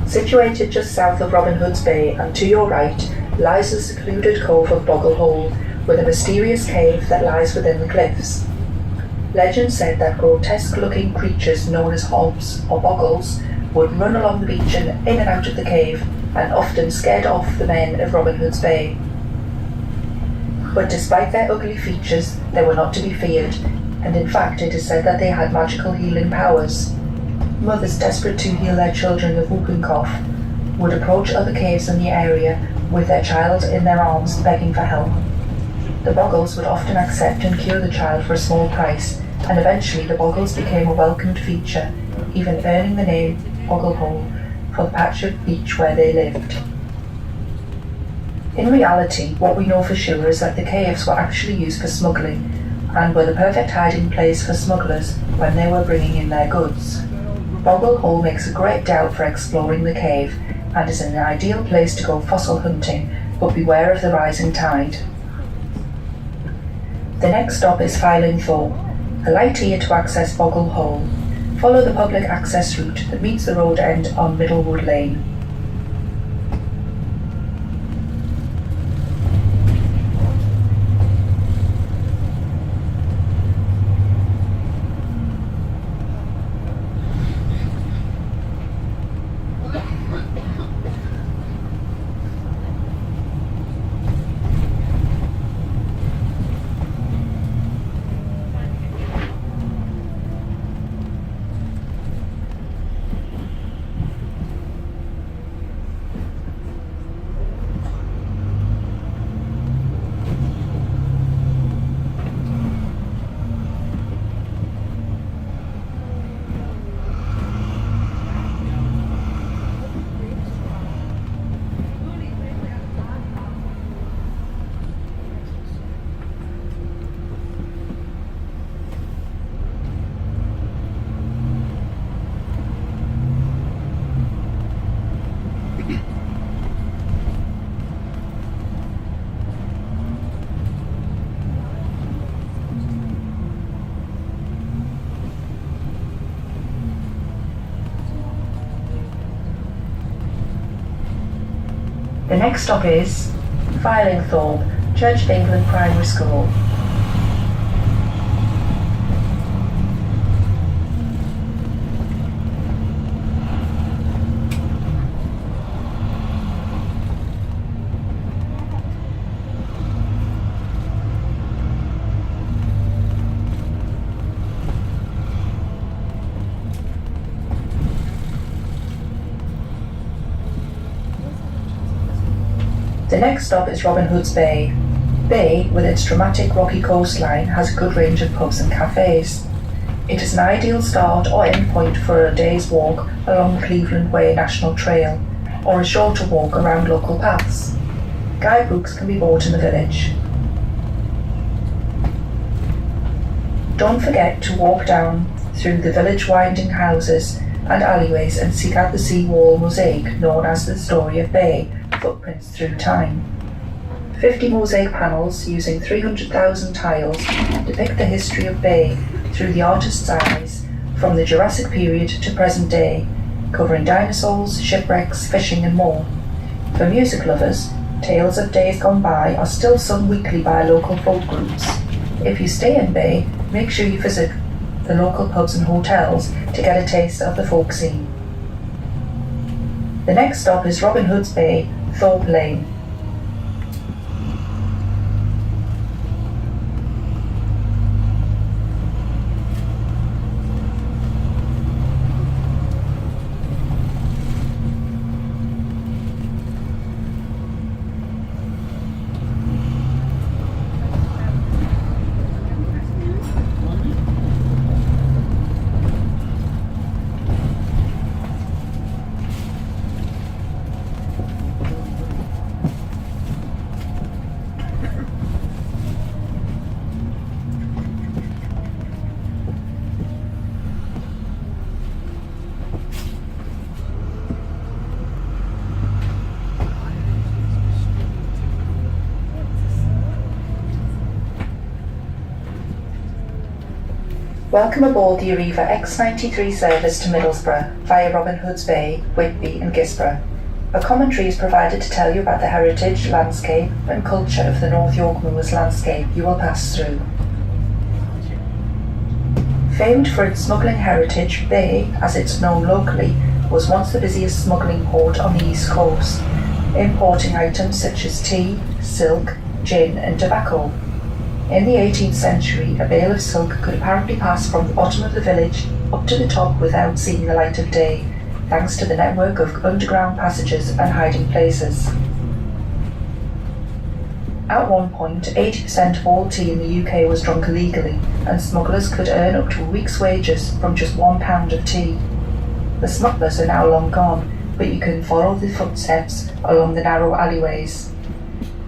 Situated just south of Robin Hood's Bay and to your right lies the secluded cove of Boggle Hole, with a mysterious cave that lies within the cliffs. Legend said that grotesque-looking creatures known as hogs or boggles would run along the beach and in and out of the cave, and often scared off the men of Robin Hood's Bay. But despite their ugly features, they were not to be feared, and in fact it is said that they had magical healing powers. Mothers desperate to heal their children of whooping cough would approach other caves in the area with their child in their arms begging for help. The boggles would often accept and cure the child for a small price, and eventually the boggles became a welcomed feature, even earning the name Boggle Hole for the patch of beach where they lived. In reality, what we know for sure is that the caves were actually used for smuggling, and were the perfect hiding place for smugglers when they were bringing in their goods. Boggle Hole makes a great doubt for exploring the cave, and is an ideal place to go fossil hunting, but beware of the rising tide. The next stop is Filing Thorpe, a light here to access Boggle Hole. Follow the public access route that meets the road end on Middlewood Lane. The next stop is Filing Thorpe, Church of England Primary School. The next stop is Robin Hood's Bay. Bay, with its dramatic rocky coastline, has a good range of pubs and cafes. It is an ideal start or end point for a day's walk along the Cleveland Way National Trail, or a shorter walk around local paths. Guidebooks can be bought in the village. Don't forget to walk down through the village winding houses and alleyways and seek out the sea-wall mosaic known as the Story of Bay, Footprints Through Time. 50 mosaic panels using 300,000 tiles depict the history of Bay through the artist's eyes from the Jurassic period to present day, covering dinosaurs, shipwrecks, fishing and more. For music lovers, tales of days gone by are still sung weekly by local folk groups. If you stay in Bay, make sure you visit the local pubs and hotels to get a taste of the folk scene. The next stop is Robin Hood's Bay, Thorpe Lane. Welcome aboard the Arriva X93 service to Middlesbrough via Robin Hood's Bay, Whitby and Guisborough. A commentary is provided to tell you about the heritage, landscape and culture of the North York Moors landscape you will pass through. Famed for its smuggling heritage, Bay, as it's known locally, was once the busiest smuggling port on the east coast, importing items such as tea, silk, gin and tobacco. In the 18th century, a bale of silk could apparently pass from the bottom of the village up to the top without seeing the light of day, thanks to the network of underground passages and hiding places. At one point, 80% of all tea in the UK was drunk illegally, and smugglers could earn up to a week's wages from just £1 of tea. The smugglers are now long gone, but you can follow the footsteps along the narrow alleyways.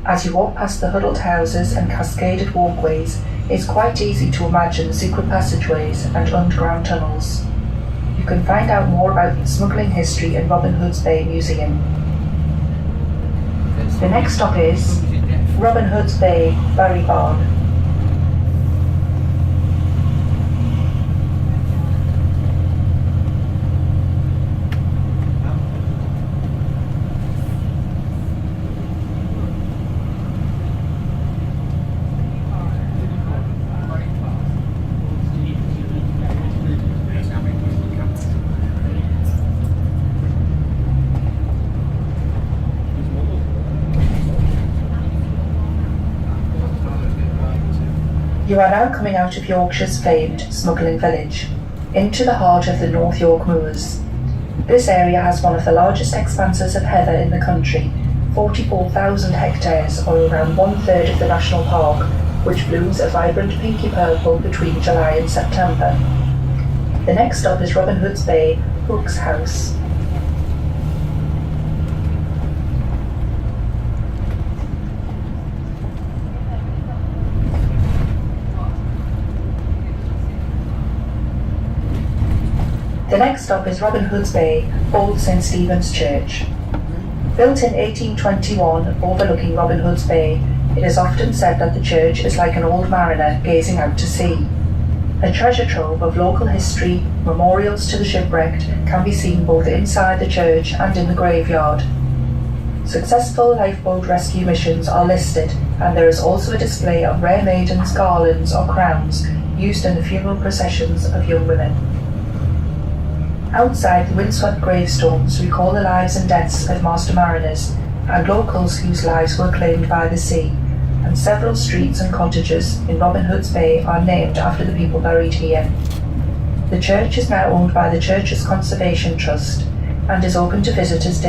As you walk past the huddled houses and cascaded walkways, it's quite easy to imagine secret passageways and underground tunnels. You can find out more about the smuggling history in Robin Hood's Bay Museum. The next stop is Robin Hood's Bay, Barry Barn. You are now coming out of Yorkshire's famed smuggling village, into the heart of the North York Moors. This area has one of the largest expanses of heather in the country, 44,000 hectares or around 1/3 of the national park, which blooms a vibrant pinky purple between July and September. The next stop is Robin Hood's Bay, Hook's House. The next stop is Robin Hood's Bay, Old St Stephen's Church. Built in 1821 overlooking Robin Hood's Bay, it is often said that the church is like an old mariner gazing out to sea. A treasure trove of local history, memorials to the shipwrecked, can be seen both inside the church and in the graveyard. Successful lifeboat rescue missions are listed, and there is also a display of rare maidens' garlands or crowns used in the funeral processions of young women. Outside, the windswept gravestones recall the lives and deaths of master mariners and locals whose lives were claimed by the sea, and several streets and cottages in Robin Hood's Bay are named after the people buried here. The church is now owned by the Churches Conservation Trust and is open to visitors daily.